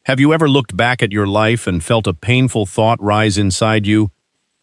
Have you ever looked back at your life and felt a painful thought rise inside you?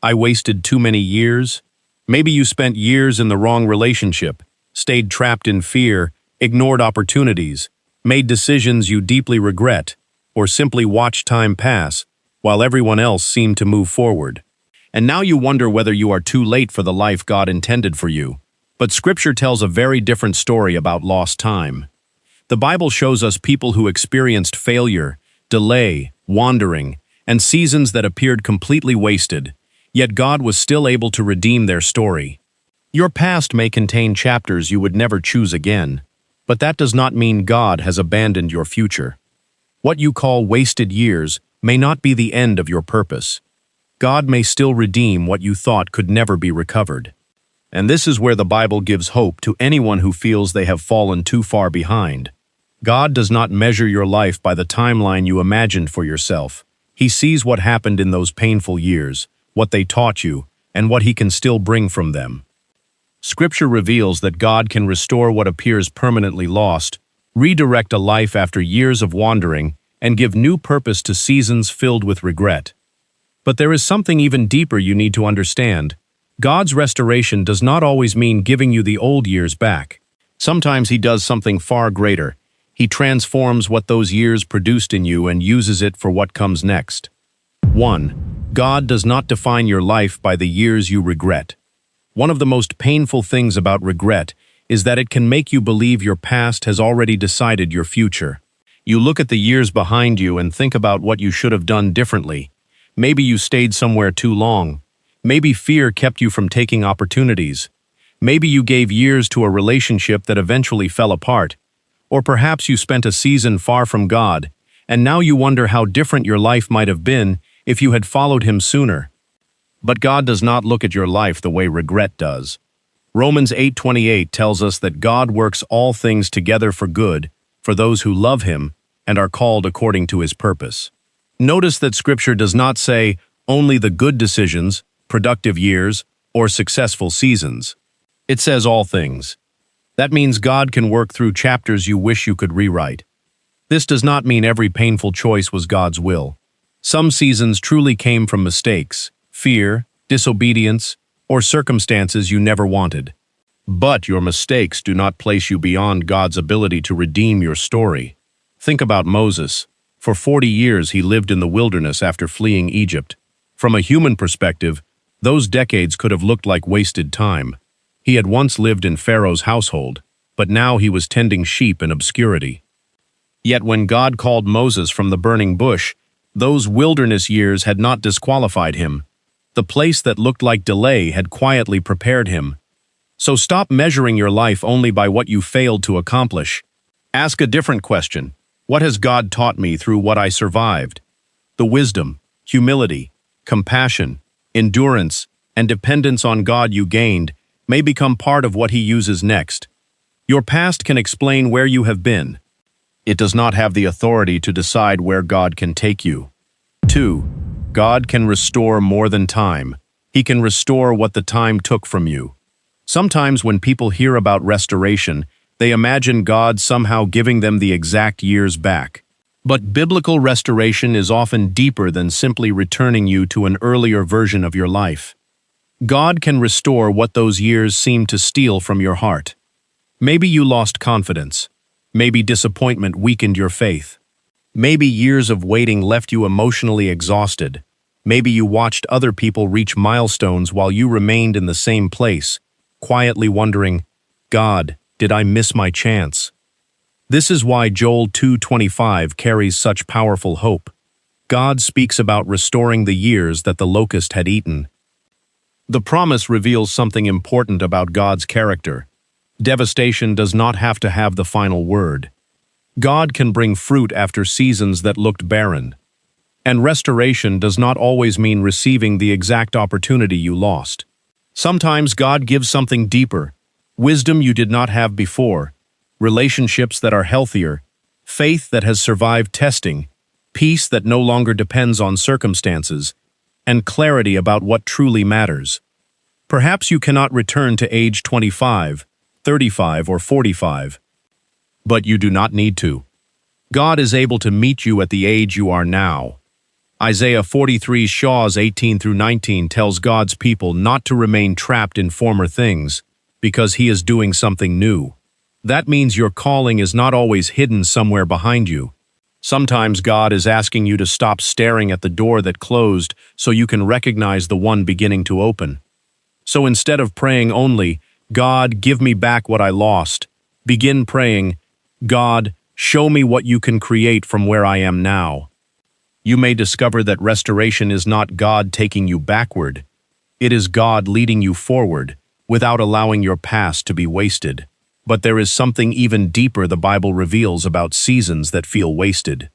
I wasted too many years? Maybe you spent years in the wrong relationship, stayed trapped in fear, ignored opportunities, made decisions you deeply regret, or simply watched time pass while everyone else seemed to move forward. And now you wonder whether you are too late for the life God intended for you. But Scripture tells a very different story about lost time. The Bible shows us people who experienced failure, delay, wandering, and seasons that appeared completely wasted, yet God was still able to redeem their story. Your past may contain chapters you would never choose again, but that does not mean God has abandoned your future. What you call wasted years may not be the end of your purpose. God may still redeem what you thought could never be recovered. And this is where the Bible gives hope to anyone who feels they have fallen too far behind. God does not measure your life by the timeline you imagined for yourself. He sees what happened in those painful years, what they taught you, and what He can still bring from them. Scripture reveals that God can restore what appears permanently lost, redirect a life after years of wandering, and give new purpose to seasons filled with regret. But there is something even deeper you need to understand. God's restoration does not always mean giving you the old years back. Sometimes He does something far greater. He transforms what those years produced in you and uses it for what comes next. 1. God does not define your life by the years you regret. One of the most painful things about regret is that it can make you believe your past has already decided your future. You look at the years behind you and think about what you should have done differently. Maybe you stayed somewhere too long. Maybe fear kept you from taking opportunities. Maybe you gave years to a relationship that eventually fell apart. Or perhaps you spent a season far from God, and now you wonder how different your life might have been if you had followed Him sooner. But God does not look at your life the way regret does. Romans 8:28 tells us that God works all things together for good for those who love Him and are called according to His purpose. Notice that Scripture does not say only the good decisions, productive years, or successful seasons. It says all things. That means God can work through chapters you wish you could rewrite. This does not mean every painful choice was God's will. Some seasons truly came from mistakes, fear, disobedience, or circumstances you never wanted. But your mistakes do not place you beyond God's ability to redeem your story. Think about Moses. For 40 years he lived in the wilderness after fleeing Egypt. From a human perspective, those decades could have looked like wasted time. He had once lived in Pharaoh's household, but now he was tending sheep in obscurity. Yet when God called Moses from the burning bush, those wilderness years had not disqualified him. The place that looked like delay had quietly prepared him. So stop measuring your life only by what you failed to accomplish. Ask a different question. What has God taught me through what I survived? The wisdom, humility, compassion, endurance, and dependence on God you gained may become part of what He uses next. Your past can explain where you have been. It does not have the authority to decide where God can take you. 2. God can restore more than time. He can restore what the time took from you. Sometimes when people hear about restoration, they imagine God somehow giving them the exact years back. But biblical restoration is often deeper than simply returning you to an earlier version of your life. God can restore what those years seemed to steal from your heart. Maybe you lost confidence. Maybe disappointment weakened your faith. Maybe years of waiting left you emotionally exhausted. Maybe you watched other people reach milestones while you remained in the same place, quietly wondering, God, did I miss my chance? This is why Joel 2:25 carries such powerful hope. God speaks about restoring the years that the locust had eaten. The promise reveals something important about God's character. Devastation does not have to have the final word. God can bring fruit after seasons that looked barren. And restoration does not always mean receiving the exact opportunity you lost. Sometimes God gives something deeper, wisdom you did not have before, relationships that are healthier, faith that has survived testing, peace that no longer depends on circumstances, and clarity about what truly matters. Perhaps you cannot return to age 25, 35, or 45. But you do not need to. God is able to meet you at the age you are now. Isaiah 43 Shaws 18 through 19 tells God's people not to remain trapped in former things, because He is doing something new. That means your calling is not always hidden somewhere behind you. Sometimes God is asking you to stop staring at the door that closed so you can recognize the one beginning to open. So instead of praying only, "God, give me back what I lost," begin praying, "God, show me what you can create from where I am now." You may discover that restoration is not God taking you backward. It is God leading you forward, without allowing your past to be wasted. But there is something even deeper the Bible reveals about seasons that feel wasted.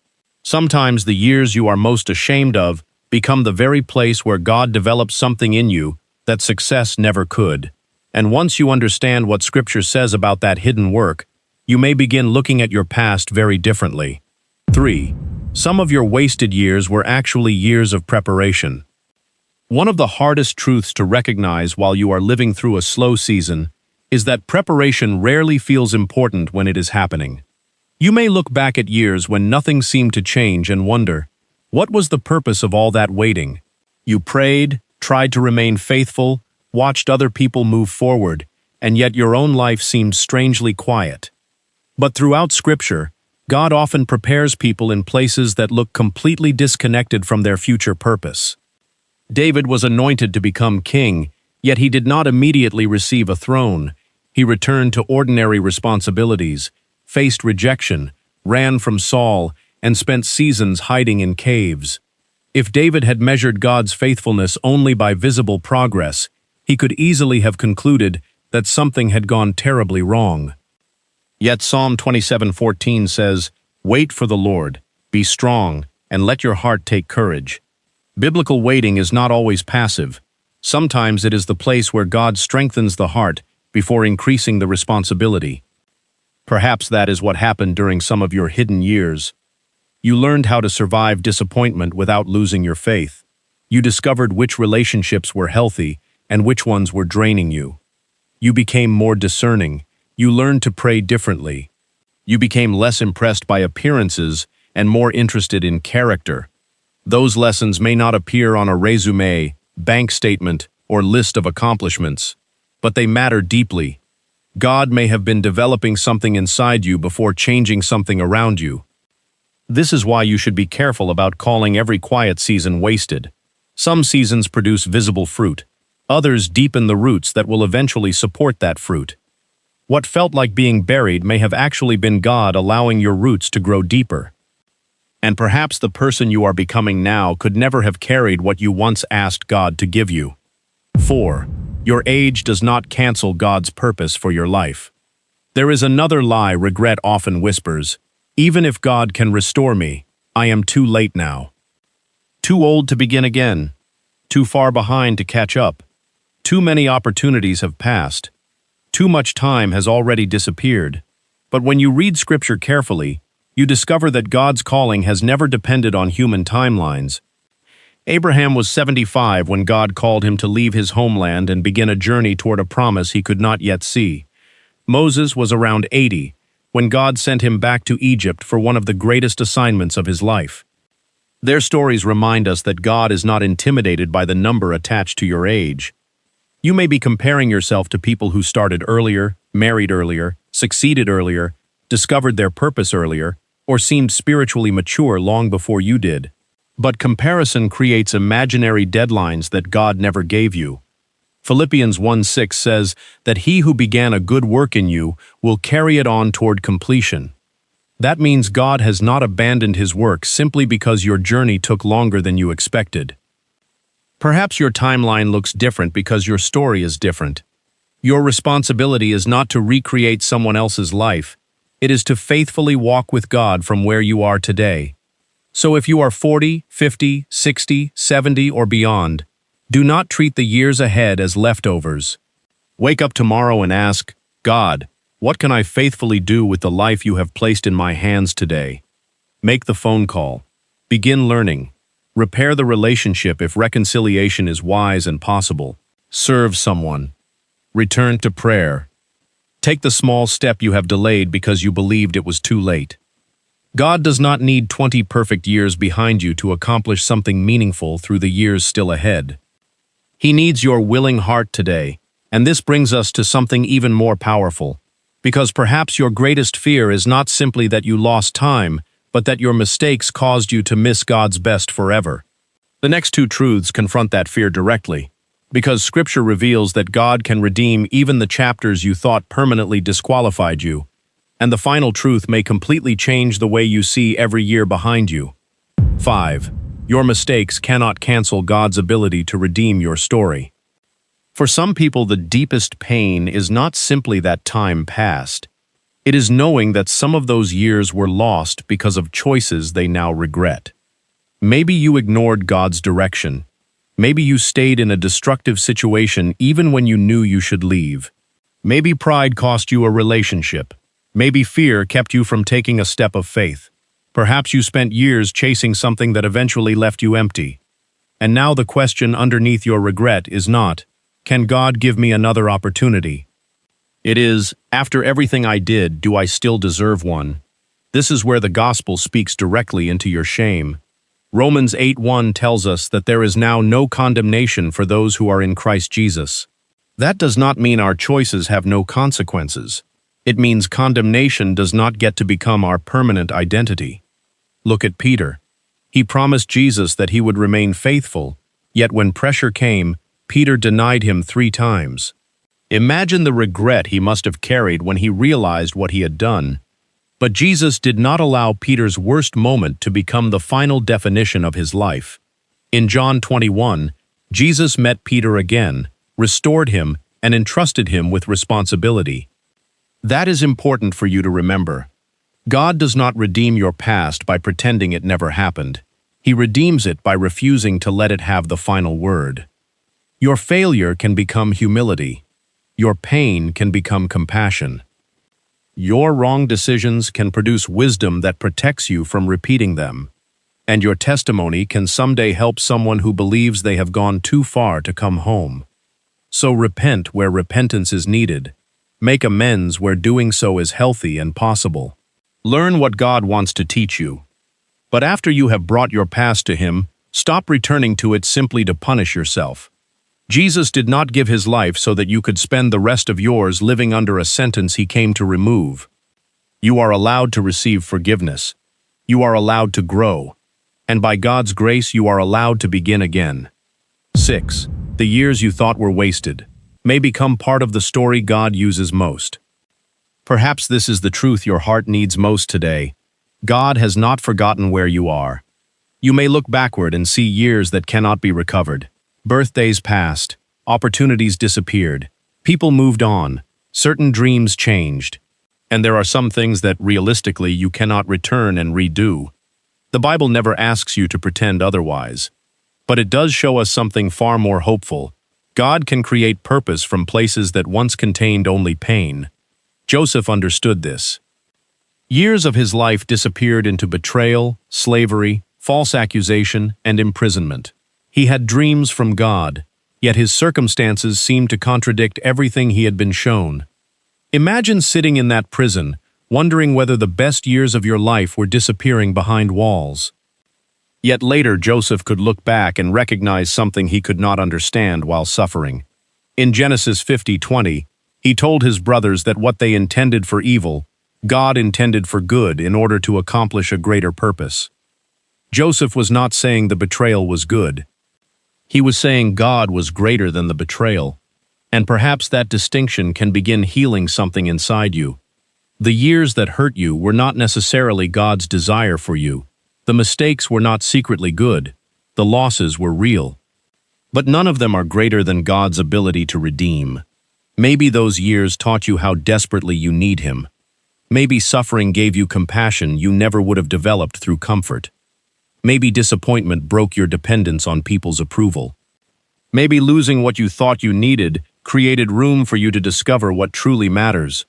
Sometimes the years you are most ashamed of become the very place where God develops something in you that success never could. And once you understand what Scripture says about that hidden work, you may begin looking at your past very differently. 3. Some of your wasted years were actually years of preparation. One of the hardest truths to recognize while you are living through a slow season is that preparation rarely feels important when it is happening. You may look back at years when nothing seemed to change and wonder, what was the purpose of all that waiting? You prayed, tried to remain faithful, watched other people move forward, and yet your own life seemed strangely quiet. But throughout Scripture, God often prepares people in places that look completely disconnected from their future purpose. David was anointed to become king, yet he did not immediately receive a throne. He returned to ordinary responsibilities, faced rejection, ran from Saul, and spent seasons hiding in caves. If David had measured God's faithfulness only by visible progress, he could easily have concluded that something had gone terribly wrong. Yet Psalm 27:14 says, "Wait for the Lord, be strong, and let your heart take courage." Biblical waiting is not always passive. Sometimes it is the place where God strengthens the heart before increasing the responsibility. Perhaps that is what happened during some of your hidden years. You learned how to survive disappointment without losing your faith. You discovered which relationships were healthy and which ones were draining you. You became more discerning. You learned to pray differently. You became less impressed by appearances and more interested in character. Those lessons may not appear on a resume, bank statement, or list of accomplishments, but they matter deeply. God may have been developing something inside you before changing something around you. This is why you should be careful about calling every quiet season wasted. Some seasons produce visible fruit. Others deepen the roots that will eventually support that fruit. What felt like being buried may have actually been God allowing your roots to grow deeper. And perhaps the person you are becoming now could never have carried what you once asked God to give you. 4. Your age does not cancel God's purpose for your life. There is another lie regret often whispers. Even if God can restore me, I am too late now. Too old to begin again. Too far behind to catch up. Too many opportunities have passed. Too much time has already disappeared. But when you read Scripture carefully, you discover that God's calling has never depended on human timelines. Abraham was 75 when God called him to leave his homeland and begin a journey toward a promise he could not yet see. Moses was around 80 when God sent him back to Egypt for one of the greatest assignments of his life. Their stories remind us that God is not intimidated by the number attached to your age. You may be comparing yourself to people who started earlier, married earlier, succeeded earlier, discovered their purpose earlier, or seemed spiritually mature long before you did. But comparison creates imaginary deadlines that God never gave you. Philippians 1:6 says that he who began a good work in you will carry it on toward completion. That means God has not abandoned his work simply because your journey took longer than you expected. Perhaps your timeline looks different because your story is different. Your responsibility is not to recreate someone else's life. It is to faithfully walk with God from where you are today. So if you are 40, 50, 60, 70, or beyond, do not treat the years ahead as leftovers. Wake up tomorrow and ask, God, what can I faithfully do with the life you have placed in my hands today? Make the phone call. Begin learning. Repair the relationship if reconciliation is wise and possible. Serve someone. Return to prayer. Take the small step you have delayed because you believed it was too late. God does not need 20 perfect years behind you to accomplish something meaningful through the years still ahead. He needs your willing heart today, and this brings us to something even more powerful, because perhaps your greatest fear is not simply that you lost time, but that your mistakes caused you to miss God's best forever. The next two truths confront that fear directly, because Scripture reveals that God can redeem even the chapters you thought permanently disqualified you, and the final truth may completely change the way you see every year behind you. 5. Your mistakes cannot cancel God's ability to redeem your story. For some people, the deepest pain is not simply that time passed. It is knowing that some of those years were lost because of choices they now regret. Maybe you ignored God's direction. Maybe you stayed in a destructive situation even when you knew you should leave. Maybe pride cost you a relationship. Maybe fear kept you from taking a step of faith. Perhaps you spent years chasing something that eventually left you empty. And now the question underneath your regret is not, "Can God give me another opportunity?" It is, "After everything I did, do I still deserve one?" This is where the gospel speaks directly into your shame. Romans 8:1 tells us that there is now no condemnation for those who are in Christ Jesus. That does not mean our choices have no consequences. It means condemnation does not get to become our permanent identity. Look at Peter. He promised Jesus that he would remain faithful, yet when pressure came, Peter denied him 3 times. Imagine the regret he must have carried when he realized what he had done. But Jesus did not allow Peter's worst moment to become the final definition of his life. In John 21, Jesus met Peter again, restored him, and entrusted him with responsibility. That is important for you to remember. God does not redeem your past by pretending it never happened. He redeems it by refusing to let it have the final word. Your failure can become humility. Your pain can become compassion. Your wrong decisions can produce wisdom that protects you from repeating them. And your testimony can someday help someone who believes they have gone too far to come home. So repent where repentance is needed. Make amends where doing so is healthy and possible. Learn what God wants to teach you. But after you have brought your past to Him, stop returning to it simply to punish yourself. Jesus did not give His life so that you could spend the rest of yours living under a sentence He came to remove. You are allowed to receive forgiveness. You are allowed to grow. And by God's grace, you are allowed to begin again. 6. The years you thought were wasted may become part of the story God uses most. Perhaps this is the truth your heart needs most today. God has not forgotten where you are. You may look backward and see years that cannot be recovered. Birthdays passed, opportunities disappeared, people moved on, certain dreams changed, and there are some things that realistically you cannot return and redo. The Bible never asks you to pretend otherwise, but it does show us something far more hopeful. God can create purpose from places that once contained only pain. Joseph understood this. Years of his life disappeared into betrayal, slavery, false accusation, and imprisonment. He had dreams from God, yet his circumstances seemed to contradict everything he had been shown. Imagine sitting in that prison, wondering whether the best years of your life were disappearing behind walls. Yet later Joseph could look back and recognize something he could not understand while suffering. In Genesis 50:20, he told his brothers that what they intended for evil, God intended for good in order to accomplish a greater purpose. Joseph was not saying the betrayal was good. He was saying God was greater than the betrayal. And perhaps that distinction can begin healing something inside you. The years that hurt you were not necessarily God's desire for you. The mistakes were not secretly good. The losses were real. But none of them are greater than God's ability to redeem. Maybe those years taught you how desperately you need Him. Maybe suffering gave you compassion you never would have developed through comfort. Maybe disappointment broke your dependence on people's approval. Maybe losing what you thought you needed created room for you to discover what truly matters.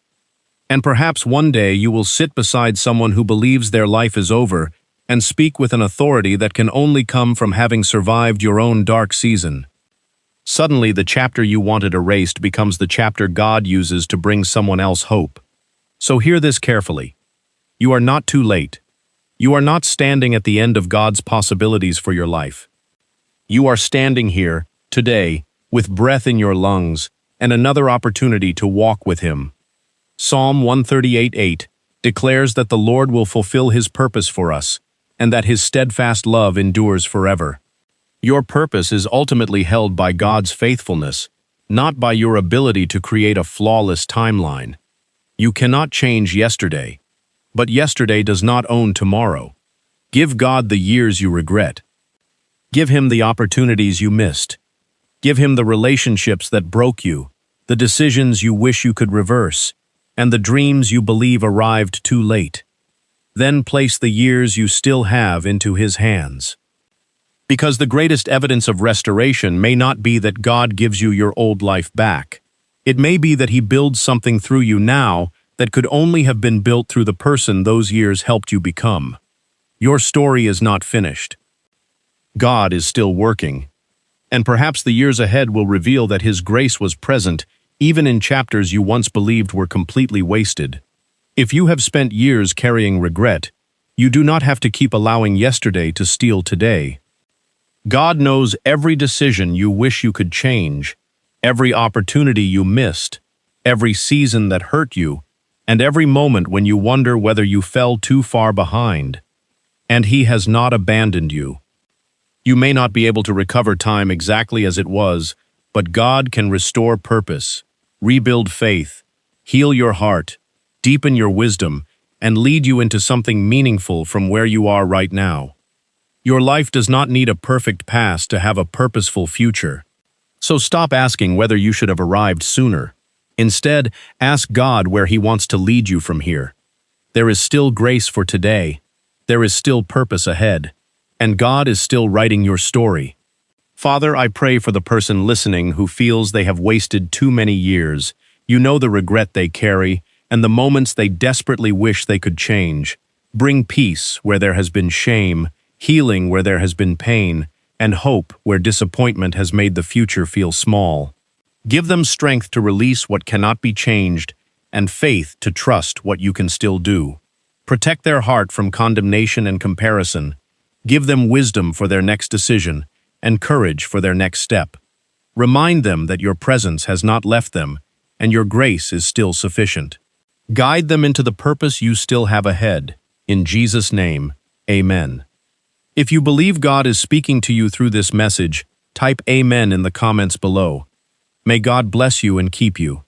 And perhaps one day you will sit beside someone who believes their life is over and speak with an authority that can only come from having survived your own dark season. Suddenly, the chapter you wanted erased becomes the chapter God uses to bring someone else hope. So hear this carefully. You are not too late. You are not standing at the end of God's possibilities for your life. You are standing here, today, with breath in your lungs, and another opportunity to walk with Him. Psalm 138:8 declares that the Lord will fulfill His purpose for us, and that His steadfast love endures forever. Your purpose is ultimately held by God's faithfulness, not by your ability to create a flawless timeline. You cannot change yesterday, but yesterday does not own tomorrow. Give God the years you regret. Give Him the opportunities you missed. Give Him the relationships that broke you, the decisions you wish you could reverse, and the dreams you believe arrived too late. Then place the years you still have into His hands. Because the greatest evidence of restoration may not be that God gives you your old life back. It may be that He builds something through you now that could only have been built through the person those years helped you become. Your story is not finished. God is still working, and perhaps the years ahead will reveal that His grace was present even in chapters you once believed were completely wasted. If you have spent years carrying regret, you do not have to keep allowing yesterday to steal today. God knows every decision you wish you could change, every opportunity you missed, every season that hurt you, and every moment when you wonder whether you fell too far behind. And He has not abandoned you. You may not be able to recover time exactly as it was, but God can restore purpose, rebuild faith, heal your heart, deepen your wisdom, and lead you into something meaningful from where you are right now. Your life does not need a perfect past to have a purposeful future. So stop asking whether you should have arrived sooner. Instead, ask God where He wants to lead you from here. There is still grace for today. There is still purpose ahead. And God is still writing your story. Father, I pray for the person listening who feels they have wasted too many years. You know the regret they carry and the moments they desperately wish they could change. Bring peace where there has been shame, healing where there has been pain, and hope where disappointment has made the future feel small. Give them strength to release what cannot be changed and faith to trust what you can still do. Protect their heart from condemnation and comparison. Give them wisdom for their next decision and courage for their next step. Remind them that your presence has not left them and your grace is still sufficient. Guide them into the purpose you still have ahead. In Jesus' name, amen. If you believe God is speaking to you through this message, type amen in the comments below. May God bless you and keep you.